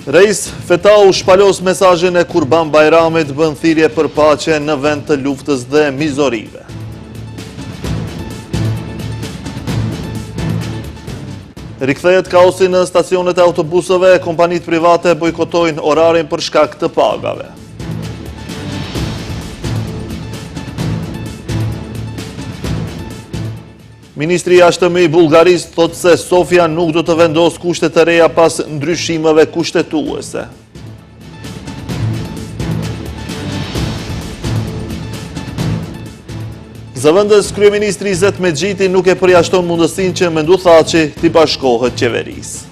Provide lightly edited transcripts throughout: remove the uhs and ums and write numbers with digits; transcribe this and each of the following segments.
Reis Fetau shpalos mesazhin e Kurban Bajramit, bën thirrje për paqe në vend të luftës dhe mizorive. Rikthehet kaosi në stacionet e autobuseve, kompanitë private bojkotojnë orarin për shkak të pagave. Ministri i Jashtëm i Bullgarisë thotë se Sofia nuk do të vendosë kushte të reja pas ndryshimeve kushtetuese. Zëvendës kryeministri Izzet Mexhiti nuk e përjashton mundësinë që Mendu Thaçi t'i bashkohet qeverisë.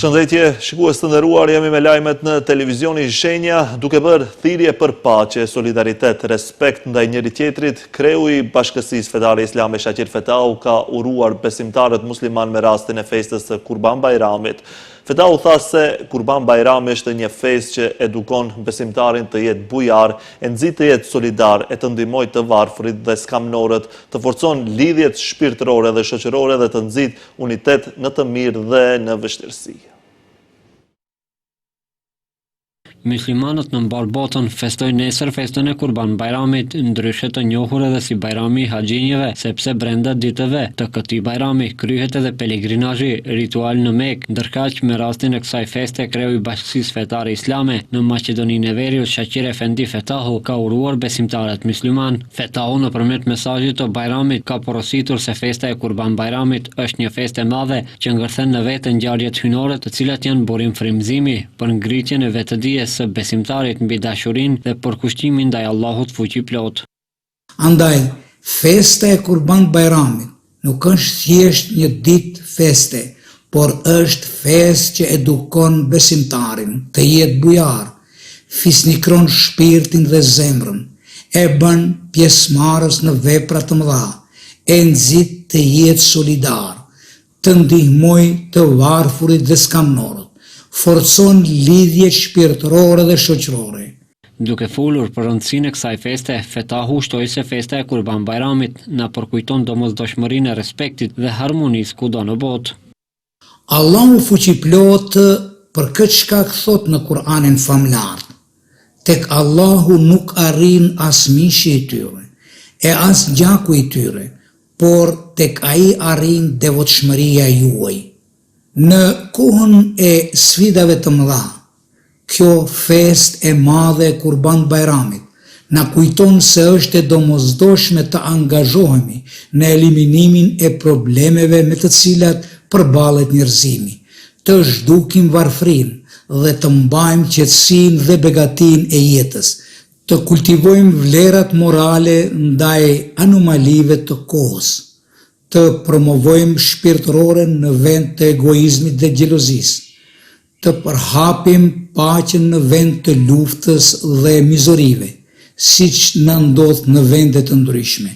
Përshëndetje, shikues të nderuar, jemi me lajmet në televizionin Shenja, duke bërë thirrje për paqe, solidaritet, respekt ndaj njëri tjetrit. Kreu i Bashkësisë Fetare Islame Shaqir Fetau ka uruar besimtarët musliman me rastin e festës së Kurban Bajramit. Fetau tha se Kurban Bajrami është një festë që edukon besimtarin të jetë bujar, e nxit të jetë solidar, e të ndihmojë të varfrit dhe skamnorët, të forcon lidhjet shpirtërore dhe shoqërore dhe të nxit unitet në të mirë dhe në vështirësi. Muslimanët në mbar botën festojnë nesër festën e Kurban Bajramit, ndryshe të njohur edhe si Bajrami i Haxhinjeve, sepse brenda ditëve të këtij bajrami kryhet edhe pelegrinazhi ritual në Mekë, ndërkaq me rastin e kësaj feste kreu i Bashkësisë Fetare Islame në Maqedoninë e Veriut Shaqir Efendi Fetahu ka uruar besimtarët musliman. Fetahu nëpërmjet mesazhit të bajramit ka porositur se festa e Kurban Bajramit është një festë e madhe që ngërthen në vete ngjarjet hyjnore të cilat janë burim frymëzimi për ngritjen e vetëdijes së besimtarit mbi dashurinë dhe për kushtimin ndaj Allahut fuqiplot. Andaj, festa e Kurban Bajramit nuk është thjesht një ditë feste, por është festë që edukon besimtarin të jetë bujar, fisnikron shpirtin dhe zemrën, e bën pjesëmarrës në vepra të mëdha, e nxit të jetë solidar, të ndihmojë të varfurit dhe skamnorët, forcon lidhjet shpirtërore dhe shoqërore. Duke folur për rëndësinë e kësaj feste, Fetahu shtoi se festa e Kurban Bajramit na përkujton domosdoshmërinë e respektit dhe harmonisë kudo në botë. Allahu fuqiplot për këtë shkak thot në Kur'anin famlar: tek Allahu nuk arrin as mishi i tyre, e as gjaku i tyre, por tek ai arrin devotshmëria juaj. Në kohën e sfidave të mëdha, kjo festë e madhe e Kurban Bajramit na kujton se është e domosdoshme të angazhohemi në eliminimin e problemeve me të cilat përballet njerëzimi, të zhdukim varfrinë dhe të mbajmë qetësinë dhe begatinë e jetës, të kultivojmë vlerat morale ndaj anomalive të kohës, të promovojmë shpirtërore në vend të egoizmit dhe xhelozisë, të përhapim paqen në vend të luftës dhe mizorive, siç na ndodh në vende të ndryshme,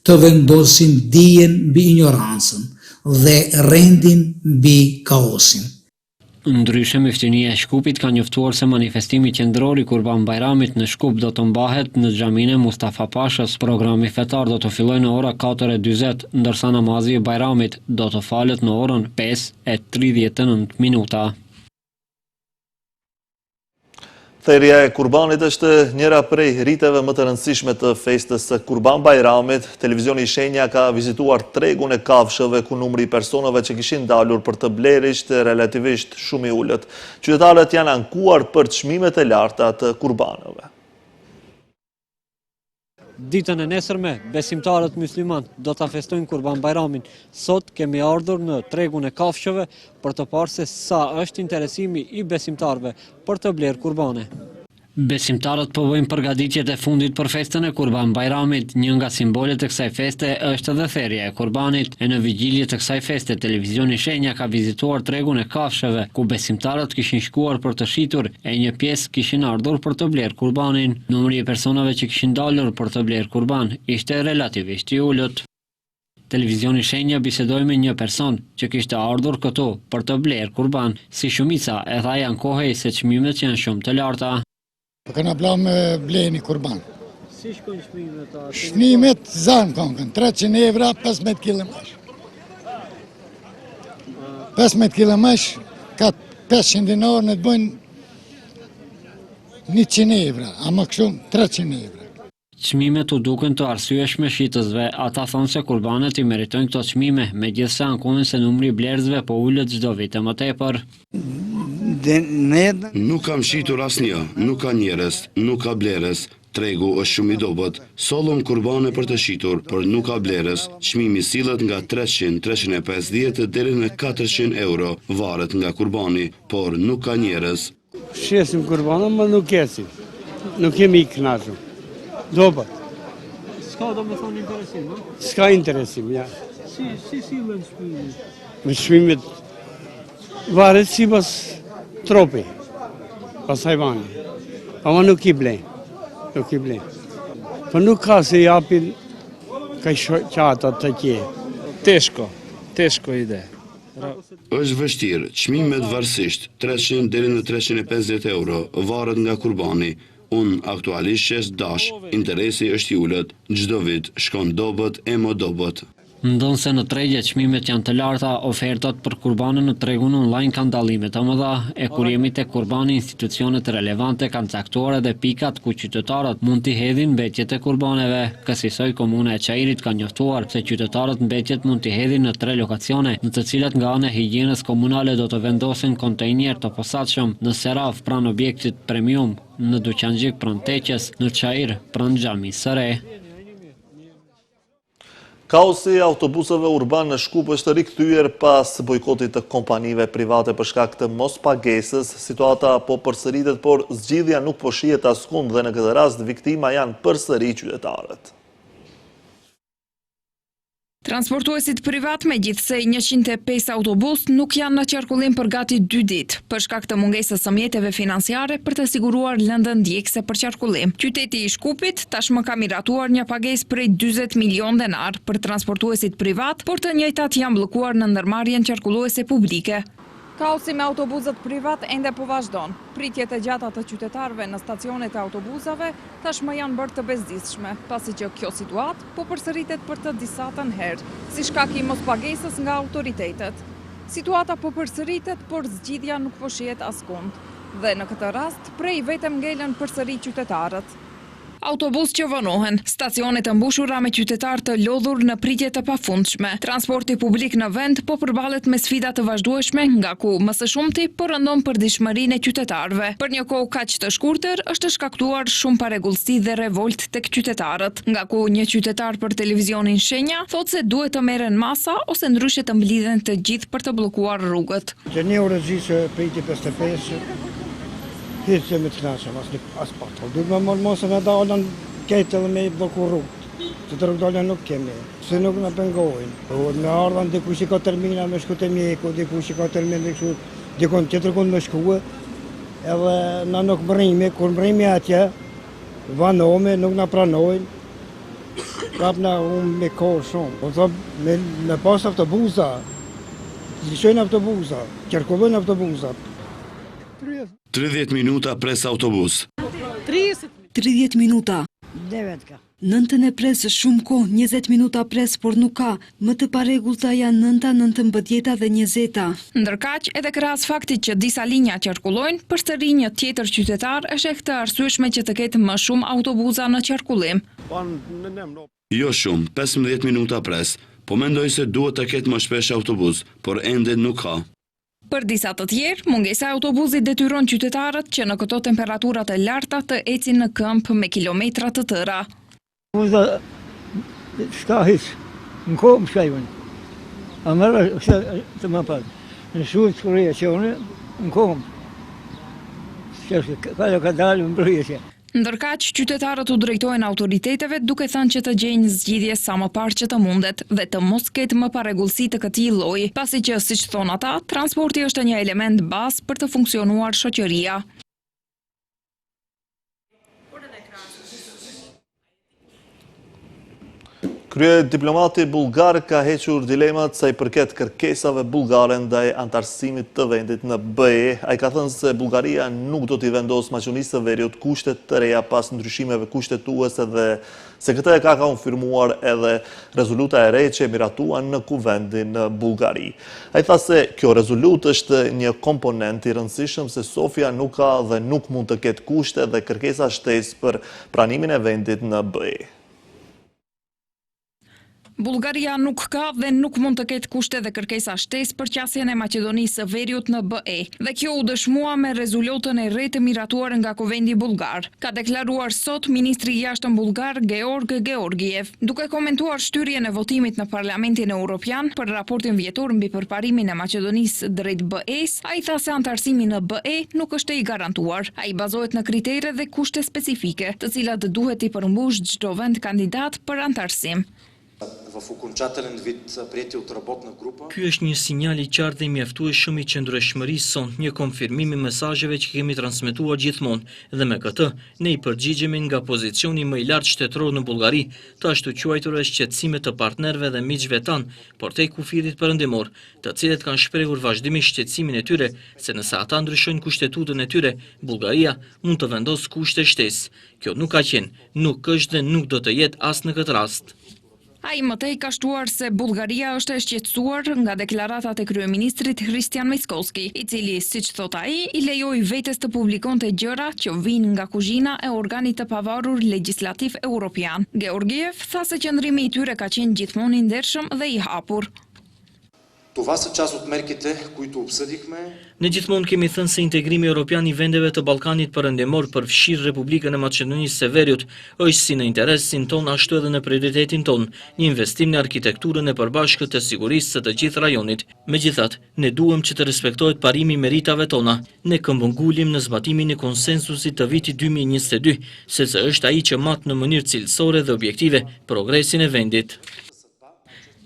të vendosim dijen mbi ignorancën dhe rendin mbi kaosin. Ndryshe Muftinia e Shkupit ka njoftuar se manifestimi qendror i Kurban Bajramit në Shkup do të mbahet në xhaminë Mustafa Pashës. Programi fetar do të fillojë në ora 4:40, ndërsa namazi i Bajramit do të falet në orën 5:39. Thirrja e Kurbanit është njëra prej riteve më të rëndësishme të festës së Kurban Bajramit. Televizioni Shenja ka vizituar tregun e kafshëve ku numri i personave që kishin dalur për të blerë ishte relativisht shumë i ulët. Qytetarët janë ankuar për çmimet e larta të kurbanëve. Ditën e nesërme, besimtarët musliman do ta festojnë Kurban Bajramin. Sot kemi ardhur në tregun e kafshëve për të parë se sa është interesimi i besimtarëve për të blerë kurbane. Besimtarët po bëjnë përgatitjet e fundit për festën e Kurban Bajramit. Një nga simbolet e kësaj feste është edhe therrja e kurbanit. E në vigjilje të kësaj feste, televizioni Shenja ka vizituar tregun e kafshëve, ku besimtarët kishin shkuar për të shitur e një pjesë kishin ardhur për të blerë kurbanin. Numri i personave që kishin dalur për të blerë kurban ishte relativisht i ulët. Televizioni Shenja bisedoi me një person që kishte ardhur këtu për të blerë kurban. Si shumica e tha janë kohej se çmimet janë shumë të larta. Po këna bla me bleni kurban. Si shkojnë çmimet a? Çmimet zanë konkën, 300 evra, 15 kg mash. 15 kg mash, ka 500 dinar në të bëjnë 100 evra, a më kështu 300 evra. Çmimet u duken të arsyeshme shitësve, ata thonë se kurbanet i meritojnë këto çmime, megjithse ankohen se numri i blerësve po ulet çdo vit më tepër. Nuk kam shitur asnjë, nuk ka njerëz, nuk ka blerës. Tregu është shumë i dobët. Sollëm kurbane për të shitur, por nuk ka blerës. Çmimi sillet nga 300, 350 deri në 400 euro, varet nga kurbani, por nuk ka njerëz. Shesim kurbanën, më nuk ecim. Nuk jemi i kënaqur. Dobët. S'ka do me thonë interesim, a? S'ka interesim, ja. Si sillen çmimet? Me çmimet varet sipas tropi, pas hajvani. Ama nuk i blen. Nuk i blen. Po nuk ka se japin ka qata të tje. Teshko ide. Është vështirë, çmimet varsisht 300 deri në 350 euro, varet nga kurbani. Unë aktualisht shes dash, interesi është i ulët, çdo vit shkon dobët e më dobët. Ndonë se në tregje çmimet janë të larta, ofertat për kurbanën në tregun online kanë dallime të mëdha, e kur jemi tek kurbani institucionet relevante kanë caktuar edhe pikat ku qytetarët mund t'i hedhin mbetjet e kurbaneve. Kësaj komuna e Çajirit ka njoftuar se qytetarët mbetjet mund t'i hedhin në 3 lokacione, në të cilat nga ana e higjienës komunale do të vendosin kontejner të posaçëm në Seraf pranë objektit Premium, në Duqanxhik pranë Teqes, në Çajir pranë Xhamisë së Re. Kaosi autobuseve urban në Shkup është rikthyer pas bojkotit të kompanive private për shkak të mospagesës. Situata po përsëritet, por zgjidhja nuk po shihet askund dhe në këtë rast viktima janë përsëri qytetarët. Transportuesit privat megjithse 105 autobus nuk janë në qarkullim për gati 2 ditë, për shkak të mungesës së mjeteve financiare për të siguruar lëndën ndjekëse për qarkullim. Qyteti i Shkupit tashmë ka miratuar një pagesë prej 40 milion denar për transportuesit privat, por të njëjtat janë bllokuar në ndërmarrjen qarkulluese publike. Kaosi me autobuzët privat ende po vazhdon. Pritjet e gjata të qytetarëve në stacionet e autobusave tashmë janë bërë të bezdisshme, pasi që kjo situatë po përsëritet për të disatën herë, si shkak i mospagesës nga autoritetet. Situata po përsëritet, por zgjidhja nuk po shihet askund. Dhe në këtë rast, prej vetëm ngelen përsëri qytetarët. Autobus që vonohen, stacionet të mbushura me qytetarë të lodhur në pritje të pafundshme. Transporti publik në vend po përballet me sfida të vazhdueshme, nga ku më së shumti po rëndon përditshmërinë e qytetarëve. Për një kohë kaq të shkurtër është shkaktuar shumë parregullsi dhe revolt tek qytetarët, nga ku një qytetar për televizionin Shenja thotë se duhet të merren masa ose ndryshe të mblidhen të gjithë për të bllokuar rrugët. Që një urëzisë priti 55, hiç se me të knaqëm, as pato. Duke me mërë mosë me dalën kejtë edhe me i bloku rrugët, që të rrugdalën nuk kemi, se nuk në pengojnë. Me ardhan dikush i ka termina me shku të mjeku, dikush i ka termina me shku, dikon tjetër kund me shku, edhe na nuk mërimi, kur mërimi atje, vanome, nuk na pranojnë, prap na unë me kohë shumë. Po thëmë, me pas autobusa, zishojnë autobusa, qarkullojnë autobusa. 30 minuta pres autobus. 30 minuta. 9 e pres shumë kohë, 20 minuta pres, por nuk ka. Më të parregullta janë 9, 19 dhe 20. Ndërkaq, edhe krahas faktit që disa linja qarkullojnë, përsëri një tjetër qytetar është e këtë arsyeshme që të ketë më shumë autobusa në qarkullim. Jo shumë, 15 minuta pres, po mendoj se duhet të ketë më shpesh autobus, por ende nuk ka. Për disa të tjerë, mungesa e autobusit detyron qytetarët që në këto temperaturat e larta të ecin në këmbë me kilometra të tëra. Shka hiç, në kohë më shkajvën. A mërë të më parë. Në shurë të kërëja që unë, në kohë më. Ka dalë më bërëja që. Ndërkaq, qytetarët u drejtojnë autoriteteve duke thënë që të gjejnë zgjidhje sa më parë që të mundet dhe të mos ketë më parregullsi të këtij lloji, pasi që, siç thonë ata, transporti është një element bazë për të funksionuar shoqëria. Krye diplomati bulgar ka hequr dilemat sa i përket kërkesave bulgare ndaj antarësimit të vendit në BE. Ai ka thënë se Bullgaria nuk do t'i vendosë Maqedonisë së Veriut kushtet të reja pas ndryshimeve kushtetuese dhe se këtë e ka konfirmuar edhe rezoluta e re që e miratuan në kuvendin në Bullgari. Ai tha se kjo rezolutë është një komponent i rëndësishëm se Sofia nuk ka dhe nuk mund të ketë kushte dhe kërkesa shtesë për pranimin e vendit në BE. Bullgaria nuk ka dhe nuk mund të ketë kushte dhe kërkesa shtesë për qasjen e Maqedonisë së Veriut në BE. Dhe kjo u dëshmua me rezolutën e re të miratuar nga kuvendi bulgar. Ka deklaruar sot ministri i jashtëm bulgar Georg Georgiev, duke komentuar shtyrjen e votimit në Parlamentin Evropian për raportin vjetor mbi përparimin e Maqedonisë drejt BE-s. Ai tha se antarësimi në BE nuk është i garantuar. Ai bazohet në kritere dhe kushte specifike, të cilat duhet i përmbush çdo vend kandidat për antarësim. Ky është një sinjal i qartë dhe i mjaftueshëm i qëndrueshmërisë son, një konfirmim i mesazheve që kemi transmetuar gjithmonë, dhe me këtë ne i përgjigjemi nga pozicioni më i lartë shtetëror në Bullgari, të ashtu quajtura shqetësime të partnerëve dhe miqve tan, por tek kufirit perëndimor, të cilët kanë shprehur vazhdimisht shqetësimin e tyre se nëse ata ndryshojnë kushtetutën e tyre, Bullgaria mund të vendosë kushte shtesë. Kjo nuk ka qenë, nuk është dhe nuk do të jetë as në këtë rast. Ai mëtej ka shtuar se Bullgaria është e shqetësuar nga deklaratat e kryeministrit Hristian Mickoski, i cili, siç thot ai, i lejoi vetes të publikonte gjëra që vijnë nga kuzhina e organit të pavarur legjislativ evropian. Georgiev tha se qëndrimi i tyre ka qenë gjithmonë i ndershëm dhe i hapur. Това са част от мерките, които обсъдихме. Ne gjithmonë kemi thënë se integrimi evropian i vendeve të Ballkanit Perëndimor përfshir Republikën e Maqedonisë së Veriut është si në interesin ton ashtu edhe në prioritetin ton, një investim në arkitekturën e përbashkët të sigurisë së të gjithë rajonit. Megjithatë, ne duam që të respektohet parimi i meritave tona. Ne këmbëngulim në zbatimin e konsensusit të vitit 2022, sepse është ai që mat në mënyrë cilësore dhe objektive progresin e vendit.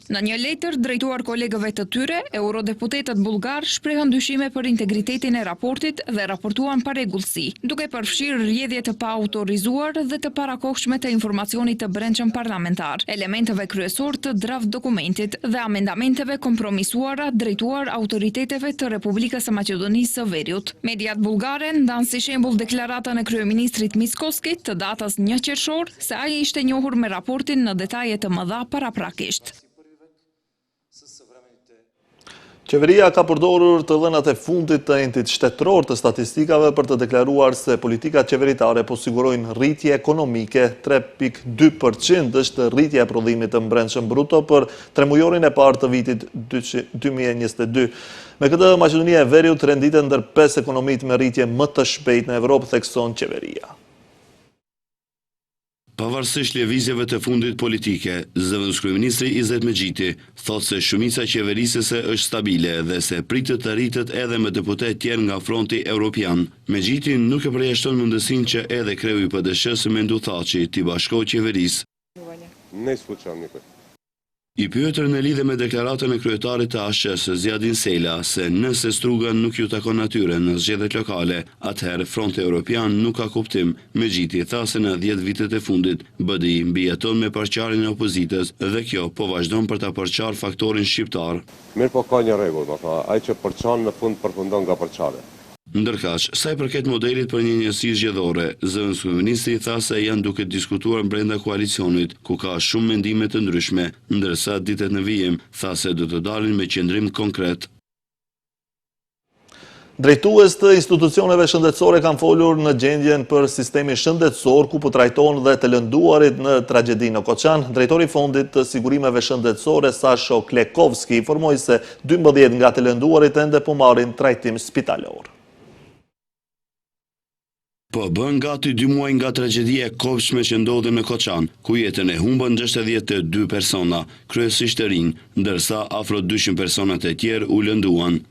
Në një letër drejtuar kolegëve të tyre, eurodeputetët bulgar shprehën dyshime për integritetin e raportit dhe raportuan paregullsi, duke përfshirë rrjedhje të paautorizuar dhe të parakohshme të informacionit të brendshëm parlamentar, elementeve kryesor të draft dokumentit dhe amendamenteve kompromisuara drejtuar autoriteteve të Republikës së Maqedonisë së Veriut. Mediat bulgare ndan si shembull deklaratën e kryeministrit Mickoski të datës 1 qershor, se ai ishte njohur me raportin në detaje të mëdha paraprakisht. Qeveria ka përdorur të dhënat e fundit të entit shtetëror të statistikave për të deklaruar se politikat qeveritare po sigurojnë rritje ekonomike. 3.2% është rritja e prodhimit të brendshëm bruto për tremujorin e parë të vitit 2022. Me këtë, Maqedonia e Veriut renditet ndër 5 ekonomitë me rritje më të shpejtë në Evropë, thekson qeveria. Pavarësisht lëvizjeve të fundit politike, zëvendës kryeministri Izet Megjiti thotë se shumica qeverisëse është stabile dhe se pritet të rritet edhe me deputet tjerë nga fronti evropian. Megjiti nuk e përjashton mundësinë që edhe kreu i PD-s Mendu Thaçi t'i bashkojë qeverisë. I pyetër në lidhje me deklaratën e kryetarit të ASH-s Zjadin Sela se nëse Struga nuk ju takon atyre në zgjedhjet lokale, atëherë Fronti Evropian nuk ka kuptim. Megjiti tha se në 10 vitet e fundit BDI mbijeton me përçarjen e opozitës dhe kjo po vazhdon për ta përçarë faktorin shqiptar. Mirë, po ka një rregull, ai që përçan në fund përfundon nga përçarja. Ndërkaq, sa i përket modelit për një njësi zgjedhore, zëvendës kryeministri tha se janë duke diskutuar brenda koalicionit, ku ka shumë mendime të ndryshme, ndërsa ditët në vijim tha se do të dalin me qendrim konkret. Drejtues të institucioneve shëndetësore kanë folur në gjendjen për sistemi shëndetësor ku po trajton dhe të lënduarit në tragjedinë në Koçan. Drejtori i Fondit të Sigurimeve Shëndetësore Sasho Klekovski informoi se 12 nga të lënduarit ende po marrin trajtim spitalor. Po bën gati 2 muaj nga tragjedia e kopshme që ndodhi në Koçan, ku jetën e humbën 62 persona, kryesisht të rinj, ndërsa afro 200 personat e tjerë u lënduan.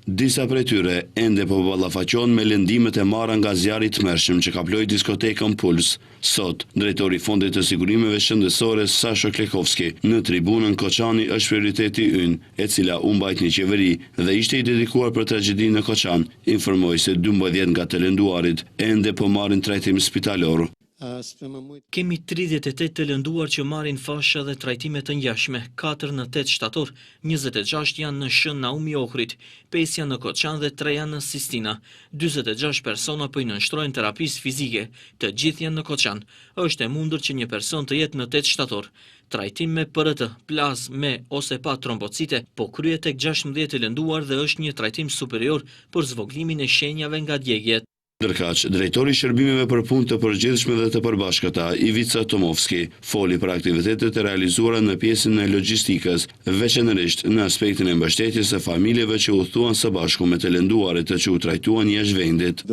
Disa prej tyre ende po ballafaqohen me lëndimet e marra nga zjarri i tmerrshëm që kaploi diskotekën Puls. Sot, drejtori i Fondit të Sigurimeve Shëndetësore Sasho Klekovski në tribunën Koçani është prioriteti ynë, e cila u mbajt një qeveri dhe ishte i dedikuar për tragjedinë në Koçan, informoi se 12 nga të lënduarit ende po marrin trajtim spitalor. Kemi 38 të lënduar që marrin fasha dhe trajtime të ngjashme, 4 në 8 shtator, 26 janë në Shën Naumi Ohrit, 5 janë në Koçan dhe 3 janë në Sistina. 46 persona po i nënshtrohen terapisë fizike, të gjithë janë në Koçan. Është e mundur që një person të jetë në 8 shtator. Trajtim me PRT, plazmë me ose pa trombocite, po kryhet tek 16 të lënduar dhe është një trajtim superior për zvoglimin e shenjave nga djegjet. Ndërkaq, drejtori i shërbimeve për punë të përgjithshme dhe të përbashkëta, Ivica Tomovski, foli për aktivitetet e realizuara në pjesën e logjistikës, veçanërisht në aspektin e mbështetjes së familjeve që u thuan së bashku me të lënduarit që u trajtuan jashtë vendit.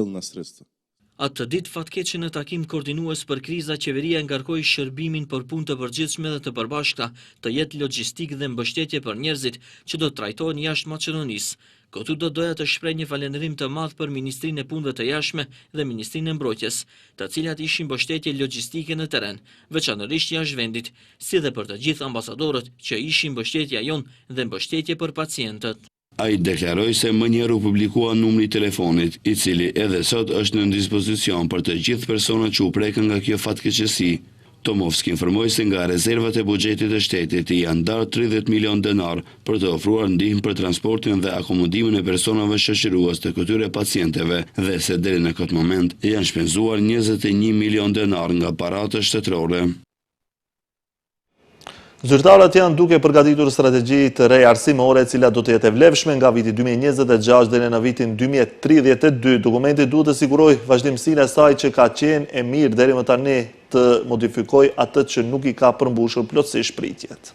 Atë ditë fatkeqe në takim koordinues për kriza, qeveria ngarkoi shërbimin për punë të përgjithshme dhe të përbashkëta, të jetë logjistik dhe mbështetje për njerëzit që do të trajtohen jashtë Maqedonisë. Këtu do doja të shpreh një falënderim të madh për Ministrinë e Punëve të Jashtme dhe Ministrinë e Mbrojtjes, të cilat ishin mbështetje logjistike në terren, veçanërisht jashtë vendit, si dhe për të gjithë ambasadorët që ishin mbështetja jon dhe mbështetje për pacientët. Ai deklaroi se më njëherë u publikua numri i telefonit, i cili edhe sot është në dispozicion për të gjithë personat që u prekën nga kjo fatkeqësi. Tomovski informoi se nga rezervat e buxhetit të shtetit janë ndarë 30 milion denar për të ofruar ndihmë për transportin dhe akomodimin e personave shoqërues të këtyre pacienteve dhe se deri në këtë moment janë shpenzuar 21 milion denar nga paratë shtetërore. Zyrtarët janë duke përgatitur strategji të re arsimore, e cila do të jetë e vlefshme nga viti 2026 deri në vitin 2032. Dokumenti duhet të sigurojë vazhdimsinë e saj që ka qenë e mirë deri më tani të modifikojë atë që nuk i ka përmbushur plotësisht pritjet.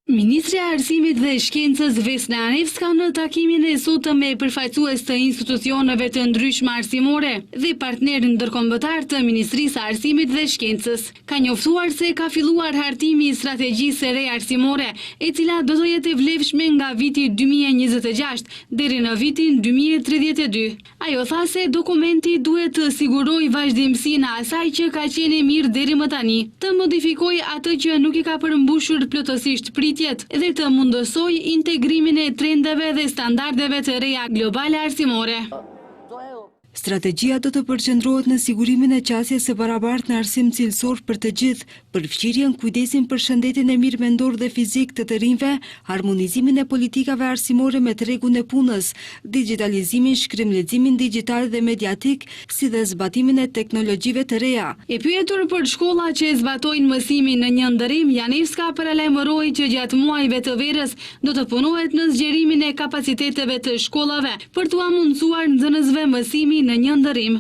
Ministri e Arsimit dhe Shkencës Vesna Anevska në takimin e sotëm me përfaqësues të institucioneve të ndryshme arsimore dhe partnerë ndërkombëtar të Ministrisë së Arsimit dhe Shkencës ka njoftuar se ka filluar hartimi i strategjisë së re arsimore, e cila do të jetë e vlefshme nga viti 2026 deri në vitin 2032. Ajo tha se dokumenti duhet të sigurojë vazhdimsinë e asaj që ka qenë mirë deri më tani, të modifikojë atë që nuk i ka përmbushur plotësisht dhe të mundësoj integrimin e trendeve dhe standardeve të reja globale arsimore. Strategjia do të përqendrohet në sigurimin e qasjes së barabartë në arsim cilësor për të gjithë, përfshirjen kujdesin për shëndetin e mirë mendor dhe fizik të të rinjve, harmonizimin e politikave arsimore me tregun e punës, digitalizimin, shkrimleximin digital dhe mediatik, si dhe zbatimin e teknologjive të reja. E pyetur për shkolla që zbatojnë mësimin në një ndërim, Janevska paralajmëroi që gjatë muajve të verës do të punohet në zgjerimin e kapaciteteve të shkollave për t'u mundësuar nxënësve mësimin në një ndërim.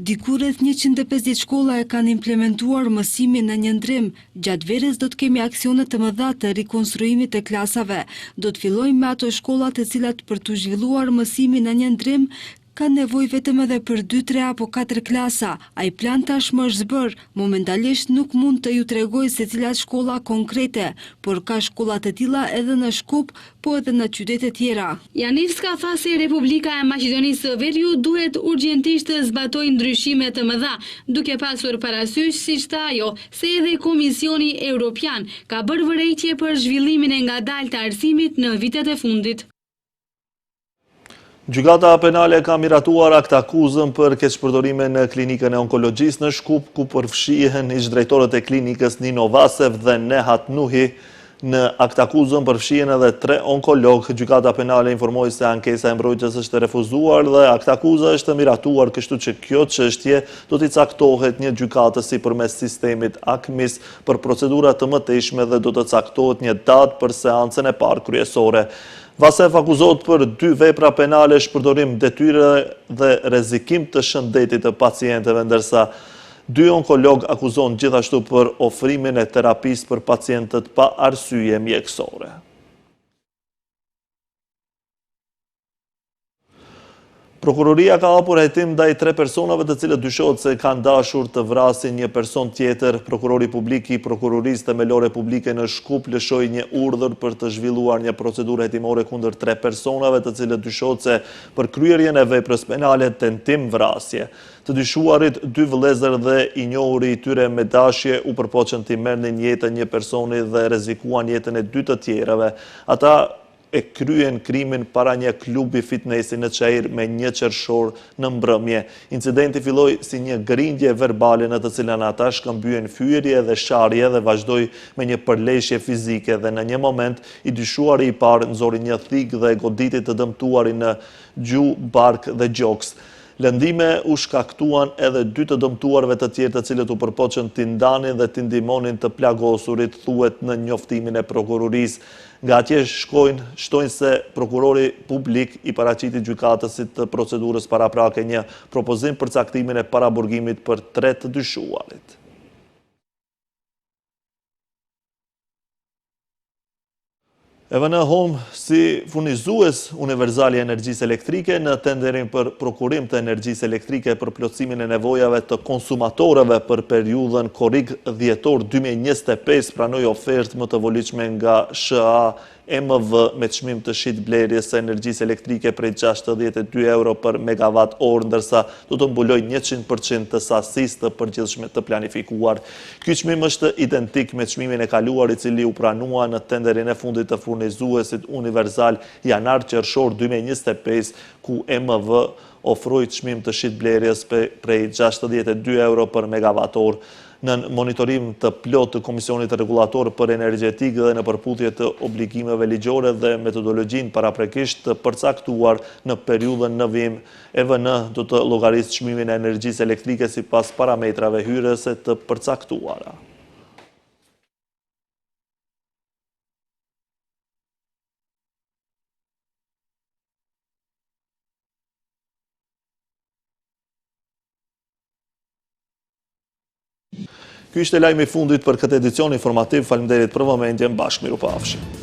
Diku rreth 150 shkolla e kanë implementuar mësimin në një ndërim. Gjatë verës do të kemi aksione të mëdha të rikonstruimit të klasave. Do të fillojmë me ato shkolla të cilat për të zhvilluar mësimin në një ndërim ka nevojë vetëm edhe për 2, 3 apo 4 klasa. Ai plan tashmë është zbër. Momentalisht nuk mund të ju tregoj se cilat shkolla konkrete, por ka shkolla të tilla edhe në Shkup, po edhe në qytete tjera. Janevska tha se Republika e Maqedonisë së Veriut duhet urgjentisht të zbatojë ndryshime të mëdha, duke pasur parasysh, siç tha ajo, se edhe Komisioni Evropian ka bërë vërejtje për zhvillimin e ngadalë të arsimit në vitet e fundit. Gjykata penale ka miratuar aktakuzën për keqpërdorime në klinikën e onkologjisë në Shkup, ku përfshihen ish-drejtorët e klinikës Nino Vasev dhe Nehat Nuhi. Në aktakuzën përfshihen edhe 3 onkologë. Gjykata penale informoi se ankesa e mbrojtjes është refuzuar dhe aktakuza është miratuar, kështu që kjo çështje do t'i caktohet një gjykatësi përmes sistemit AKMIS për procedura të mëtejshme dhe do të caktohet një datë për seancën e parë kryesore. Vasev akuzohet për 2 vepra penale, shpërdorim detyre dhe rrezikim të shëndetit të pacientëve, ndërsa 2 onkolog akuzon gjithashtu për ofrimin e terapisë për pacientët pa arsye mjekësore. Prokuroria ka hapur hetim ndaj 3 personave të cilët dyshohet se kanë dashur të vrasin një person tjetër. Prokurori publik i Prokurorisë Themelore Publike në Shkup lëshoi një urdhër për të zhvilluar një procedurë hetimore kundër 3 personave të cilët dyshohet se për kryerjen e veprës penale tentim vrasje. Të dyshuarit 2 vëllezër dhe i njohuri i tyre me dashje u përpoqën t'i merrnin jetën një personi dhe rrezikuan jetën e 2 të tjerëve. Ata e kryen krimin para një klubi fitnesi në Çajër me 1 qershor në mbrëmje. Incidenti filloi si një grindje verbale në të cilën ata shkëmbyen fyerje dhe sharje dhe vazhdoi me një përleshje fizike dhe në një moment i dyshuari i parë nxori një thik dhe e goditi të dëmtuarin në gjuhë, bark dhe gjoks. Lëndime u shkaktuan edhe 2 të dëmtuarve të tjerë të cilët u përpoqën t'i ndanin dhe t'i ndihmonin të plagosurit, thuhet në njoftimin e prokurorisë. Nga atje shtojnë se prokurori publik i paraqiti gjykatësit të procedurës paraprake një propozim për caktimin e paraburgimit për 3 të dyshuarit. EVN Home si furnizues universal i energjisë elektrike në tenderin për prokurim të energjisë elektrike për plotësimin e nevojave të konsumatorëve për periudhën korrik dhjetor 2025 pranoi ofertë më të volitshme nga SHA MV me çmim të shit blerjes së energjisë elektrike prej 62 euro për megawatt orë, ndërsa do të mbuloj 100% të sasisë të përgjithshme të planifikuar. Ky çmim është identik me çmimin e kaluar i cili u pranua në tenderin e fundit të furnizuesit universal janar-qershor 2025, ku MV ofroi çmim të shit blerjes prej 62 euro për megawatt orë. Në monitorim të plot të Komisionit Regulator për Energjetik dhe në përputhje të obligimeve ligjore dhe metodologjinë paraprekisht të përcaktuar në periudhën në vim, EVN do të llogarisë çmimin e energjisë elektrike sipas parametrave hyrëse të përcaktuara. Ky ishte lajmi i fundit për këtë edicion informativ. Faleminderit për vëmendjen. Bashkë mirupafshim.